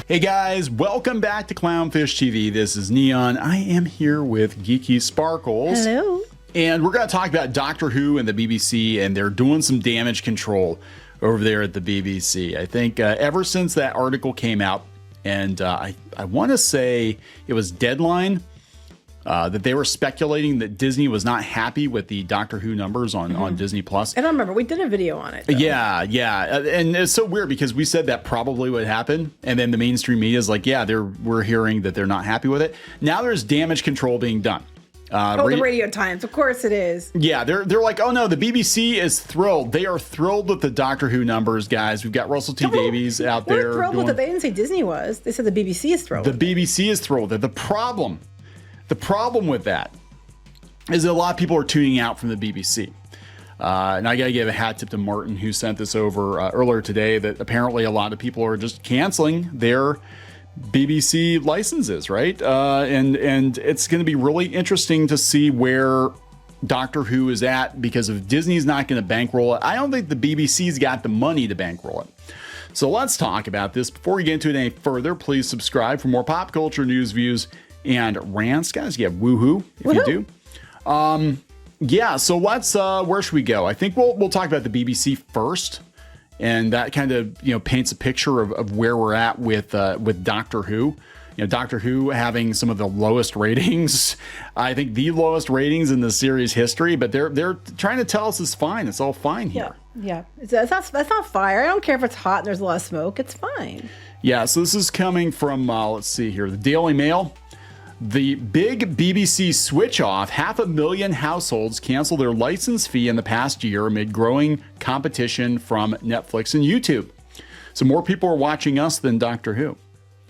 Hey guys, welcome back to Clownfish TV. This is Kneon. I am here with Geeky Sparkles. Hello. And we're going to talk about Doctor Who and the BBC, and they're doing some damage control over there at the BBC. I think ever since that article came out, and I want to say it was Deadline, that they were speculating that Disney was not happy with the Doctor Who numbers on Disney Plus. I don't remember. We did a video on it. Yeah. And it's so weird because we said that probably would happen. And then the mainstream media is like, yeah, we're hearing that they're not happy with it. Now there's damage control being done. The Radio Times. Of course it is. Yeah, they're like, oh no, the BBC is thrilled. They are thrilled with the Doctor Who numbers, guys. We've got Russell T. Davies out there. We're thrilled with it. They didn't say Disney was. They said the BBC is thrilled. The BBC is thrilled with it. The problem with that is that a lot of people are tuning out from the BBC. And I got to give a hat tip to Martin, who sent this over earlier today, that apparently a lot of people are just canceling their BBC licenses, right? And it's going to be really interesting to see where Doctor Who is at, because if Disney's not going to bankroll it, I don't think the BBC's got the money to bankroll it. So let's talk about this. Before we get into it any further, please subscribe for more pop culture news, views, and rants. Guys, you have woohoo if you do. Yeah, so let's where should we go? I think we'll talk about the BBC first, and that kind of paints a picture of where we're at with Doctor Who. Doctor Who having some of the lowest ratings, I think the lowest ratings in the series history, but they're trying to tell us it's fine. It's all fine here. Yeah. That's not fire. I don't care if it's hot and there's a lot of smoke. It's fine. Yeah, so this is coming from let's see here, the Daily Mail. The big BBC switch off. 500,000 households cancel their license fee in the past year amid growing competition from Netflix and YouTube. So more people are watching us than Doctor Who.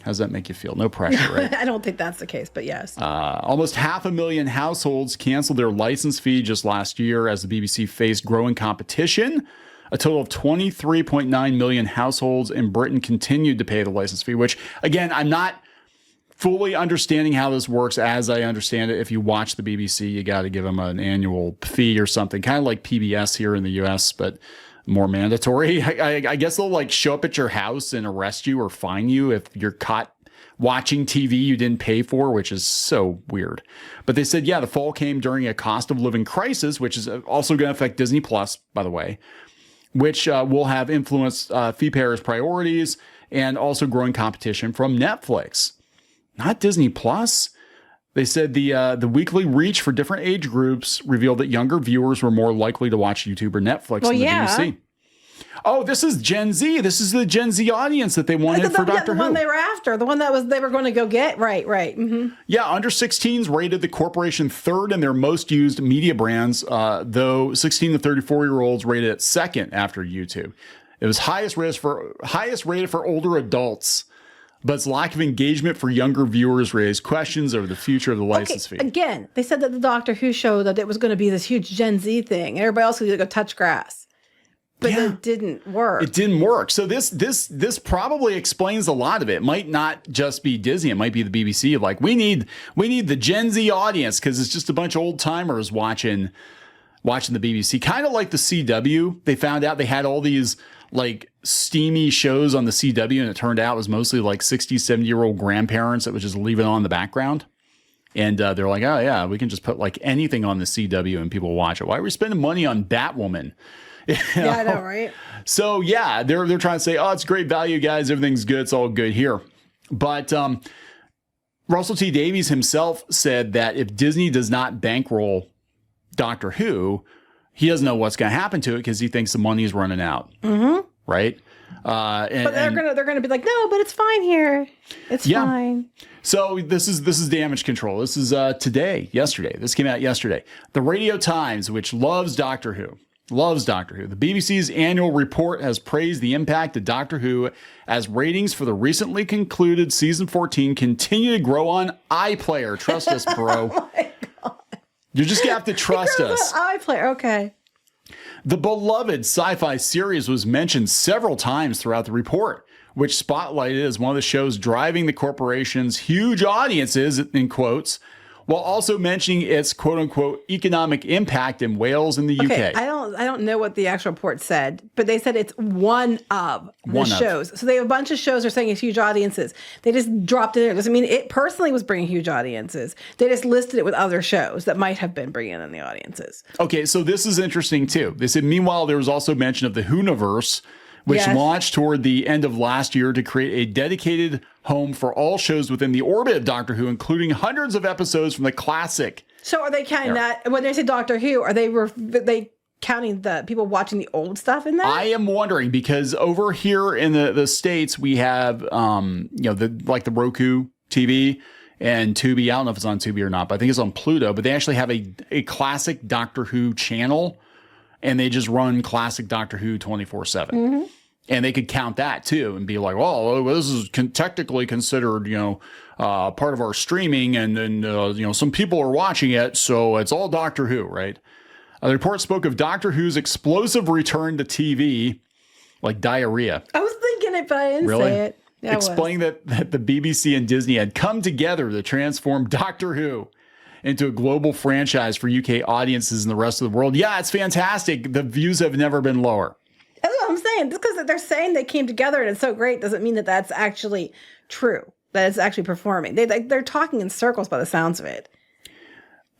How does that make you feel? No pressure, right? I don't think that's the case, but yes. Almost 500,000 households canceled their license fee just last year as the BBC faced growing competition. A total of 23.9 million households in Britain continued to pay the license fee, which, again, I'm not fully understanding how this works. As I understand it, if you watch the BBC, you got to give them an annual fee or something, kind of like PBS here in the US, but more mandatory. I guess they'll like show up at your house and arrest you or fine you if you're caught watching TV you didn't pay for, which is so weird. But they said, yeah, the fall came during a cost of living crisis, which is also going to affect Disney Plus, by the way, which will have influenced fee payers' priorities and also growing competition from Netflix. Not Disney Plus. They said the weekly reach for different age groups revealed that younger viewers were more likely to watch YouTube or Netflix than the BBC. Oh, this is Gen Z. This is the Gen Z audience that they wanted for Doctor Who. The one they were after. The one they were going to go get. Right. Mm-hmm. Yeah, under 16s rated the corporation third in their most used media brands, though 16 to 34-year-olds rated it second after YouTube. It was highest rated for older adults. But its lack of engagement for younger viewers raised questions over the future of the license fee. Again, they said that the Doctor Who show that it was going to be this huge Gen Z thing, and everybody else was going to go touch grass. But it didn't work. It didn't work. So this probably explains a lot of it. It might not just be Disney. It might be the BBC. Like, we need the Gen Z audience because it's just a bunch of old timers watching the BBC. Kind of like the CW. They found out they had all these like steamy shows on the CW, and it turned out it was mostly like 60, 70-year-old grandparents that would just leave it on in the background. And they're like, oh yeah, we can just put like anything on the CW and people watch it. Why are we spending money on Batwoman? Yeah, I know, right? So yeah, they're trying to say, oh, it's great value, guys. Everything's good. It's all good here. But Russell T. Davies himself said that if Disney does not bankroll Doctor Who, he doesn't know what's going to happen to it because he thinks the money is running out. Mm-hmm. Right? But they're gonna be like, no, but it's fine here. It's fine. So this is damage control. This is yesterday. This came out yesterday. The Radio Times, which loves Doctor Who. The BBC's annual report has praised the impact of Doctor Who as ratings for the recently concluded season 14 continue to grow on iPlayer. Trust us, bro. Oh my God. You're just gonna have to trust us. iPlayer, okay. The beloved sci-fi series was mentioned several times throughout the report, which spotlighted as one of the shows driving the corporation's huge audiences, in quotes, while also mentioning its quote unquote economic impact in Wales and the UK. I don't know what the actual report said, but they said it's one of the shows. So they have a bunch of shows they're saying it's huge audiences. They just dropped it in there. Doesn't mean it personally was bringing huge audiences. They just listed it with other shows that might have been bringing in the audiences. Okay, so this is interesting too. They said, meanwhile, there was also mention of the Whoniverse, which launched toward the end of last year to create a dedicated home for all shows within the orbit of Doctor Who, including hundreds of episodes from the classic. So are they counting that, when they say Doctor Who, are they counting the people watching the old stuff in that? I am wondering, because over here in the States, we have, the Roku TV and Tubi. I don't know if it's on Tubi or not, but I think it's on Pluto, but they actually have a classic Doctor Who channel, and they just run classic Doctor Who 24/7. Mm-hmm. And they could count that too and be like, well, this is technically considered, part of our streaming. And then, some people are watching it. So it's all Doctor Who, right? The report spoke of Doctor Who's explosive return to TV, like diarrhea. I was thinking it, but I didn't say it. Yeah, explaining that the BBC and Disney had come together to transform Doctor Who into a global franchise for UK audiences and the rest of the world. Yeah, it's fantastic. The views have never been lower. That's what I'm saying. Just because they're saying they came together and it's so great doesn't mean that that's actually true, that it's actually performing. They're talking in circles by the sounds of it.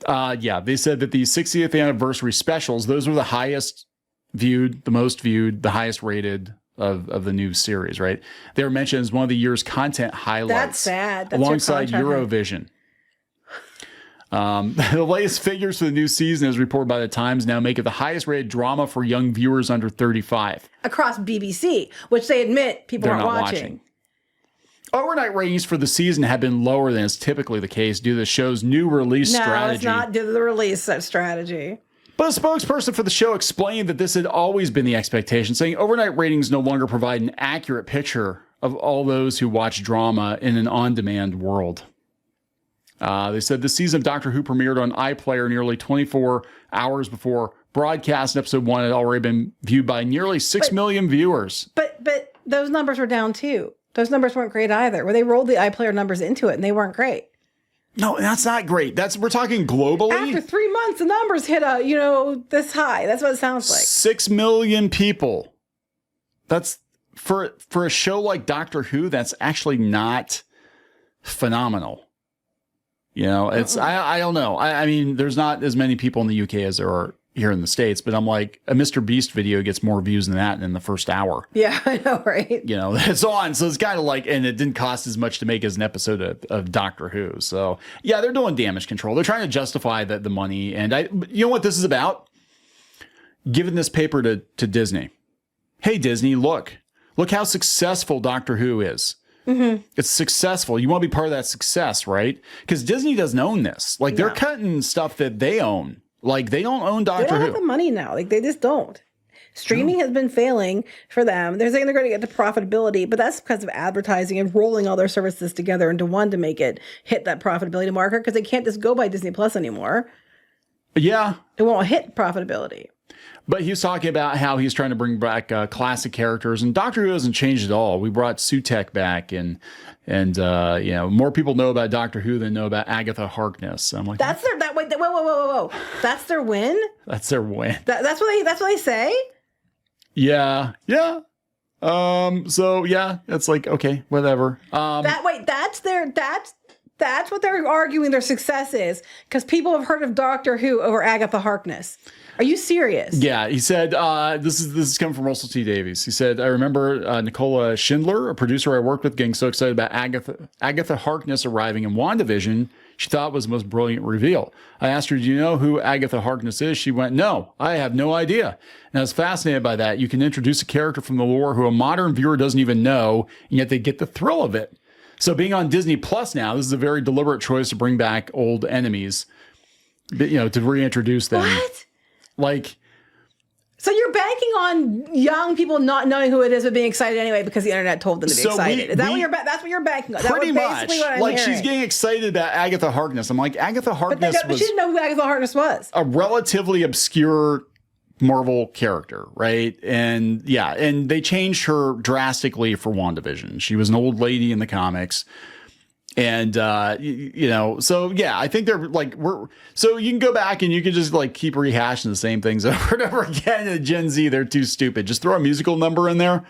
They said that the 60th anniversary specials, those were the highest viewed, the most viewed, the highest rated of the new series, right? They were mentioned as one of the year's content highlights. That's sad. That's alongside Eurovision. The latest figures for the new season, as reported by the Times, now make it the highest rated drama for young viewers under 35. Across BBC, which they admit people aren't watching. Overnight ratings for the season have been lower than is typically the case due to the show's new release strategy. No, it's not due to the release strategy. But a spokesperson for the show explained that this had always been the expectation, saying overnight ratings no longer provide an accurate picture of all those who watch drama in an on-demand world. They said the season of Doctor Who premiered on iPlayer nearly 24 hours before broadcast. Episode 1 had already been viewed by nearly 6 million viewers. But those numbers were down too. Those numbers weren't great either. Where they rolled the iPlayer numbers into it and they weren't great. No, that's not great. We're talking globally. After 3 months, the numbers hit this high. That's what it sounds like. 6 million people. That's for a show like Doctor Who. That's actually not phenomenal. It's I don't know. I mean, there's not as many people in the UK as there are here in the States, but I'm like, a Mr. Beast video gets more views than that in the first hour. Yeah, I know, right? It's on. So it's kind of like, and it didn't cost as much to make as an episode of Doctor Who. So yeah, they're doing damage control. They're trying to justify the money. And you know what this is about? Giving this paper to Disney. Hey, Disney, look how successful Doctor Who is. Mm-hmm. It's successful. You want to be part of that success, right? Because Disney doesn't own this. Like, they're cutting stuff that they own. Like, they don't own Doctor Who. They don't have the money now. Like, they just don't. Streaming has been failing for them. They're saying they're going to get to profitability, but that's because of advertising and rolling all their services together into one to make it hit that profitability marker, because they can't just go by Disney Plus anymore. Yeah. It won't hit profitability. But he was talking about how he's trying to bring back classic characters, and Doctor Who hasn't changed at all. We brought Sutekh back, and more people know about Doctor Who than know about Agatha Harkness. I'm like, that's their whoa. That's their win. That's their win. That's what they say. Yeah. So yeah, it's like, okay, whatever. That's what they're arguing their success is, because people have heard of Doctor Who over Agatha Harkness. Are you serious? Yeah, he said, this is coming from Russell T. Davies. He said, I remember Nicola Schindler, a producer I worked with, getting so excited about Agatha Harkness arriving in WandaVision. She thought it was the most brilliant reveal. I asked her, do you know who Agatha Harkness is? She went, no, I have no idea. And I was fascinated by that. You can introduce a character from the lore who a modern viewer doesn't even know, and yet they get the thrill of it. So being on Disney Plus now, this is a very deliberate choice to bring back old enemies, to reintroduce them. What? Like, so you're banking on young people not knowing who it is but being excited anyway because the internet told them to be excited. Is that that's what you're banking on? Pretty much. What I'm like, hearing. she's getting excited about Agatha Harkness. I'm like, Agatha Harkness but she didn't know who Agatha Harkness was. A relatively obscure Marvel character, right? And yeah, and they changed her drastically for WandaVision. She was an old lady in the comics. And, so yeah, I think they're like, so you can go back and you can just like keep rehashing the same things over and over again. And Gen Z, they're too stupid. Just throw a musical number in there.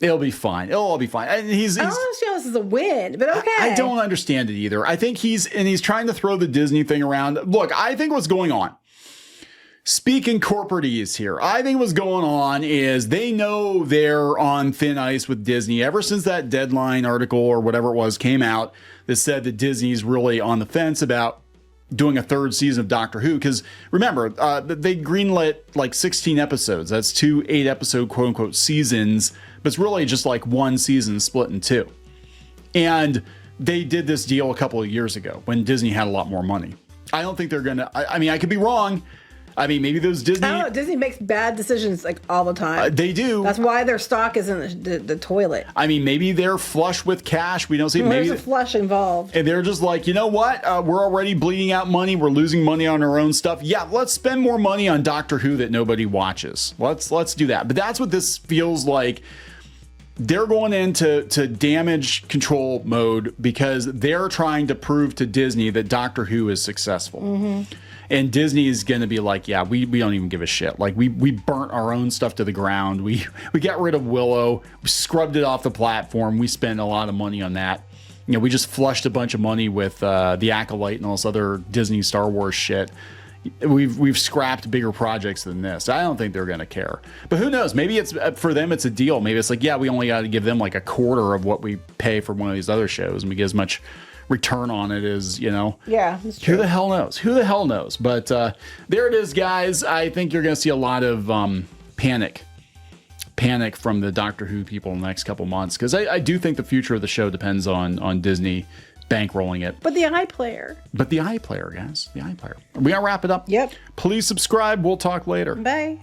It'll be fine. It'll all be fine. And I don't understand this is a win, but okay. I don't understand it either. I think he's trying to throw the Disney thing around. Look, I think what's going on, speaking corporatese here, I think what's going on is they know they're on thin ice with Disney ever since that Deadline article or whatever it was came out that said that Disney's really on the fence about doing a third season of Doctor Who. Because remember, they greenlit like 16 episodes. That's 2 8-episode quote unquote seasons, but it's really just like one season split in 2. And they did this deal a couple of years ago when Disney had a lot more money. I don't think they're going to, I mean, I could be wrong. I mean, maybe those Disney... I don't know. Disney makes bad decisions like all the time. They do. That's why their stock is in the toilet. I mean, maybe they're flush with cash. We don't see... Well, maybe there's a flush involved. And they're just like, you know what? We're already bleeding out money. We're losing money on our own stuff. Yeah, let's spend more money on Doctor Who that nobody watches. Let's do that. But that's what this feels like. They're going into damage control mode because they're trying to prove to Disney that Doctor Who is successful. Mm-hmm. And Disney is going to be like, yeah, we don't even give a shit. Like, we burnt our own stuff to the ground. We got rid of Willow. We scrubbed it off the platform. We spent a lot of money on that. You know, we just flushed a bunch of money with The Acolyte and all this other Disney Star Wars shit. We've scrapped bigger projects than this. I don't think they're going to care. But who knows? Maybe it's for them, it's a deal. Maybe it's like, yeah, we only got to give them like a quarter of what we pay for one of these other shows, and we get as much return on it as, Yeah, that's true. Who the hell knows? Who the hell knows? But there it is, guys. I think you're going to see a lot of panic from the Doctor Who people in the next couple months, because I do think the future of the show depends on Disney bankrolling it. But the iPlayer, guys. The iPlayer. We got to wrap it up. Yep. Please subscribe. We'll talk later. Bye.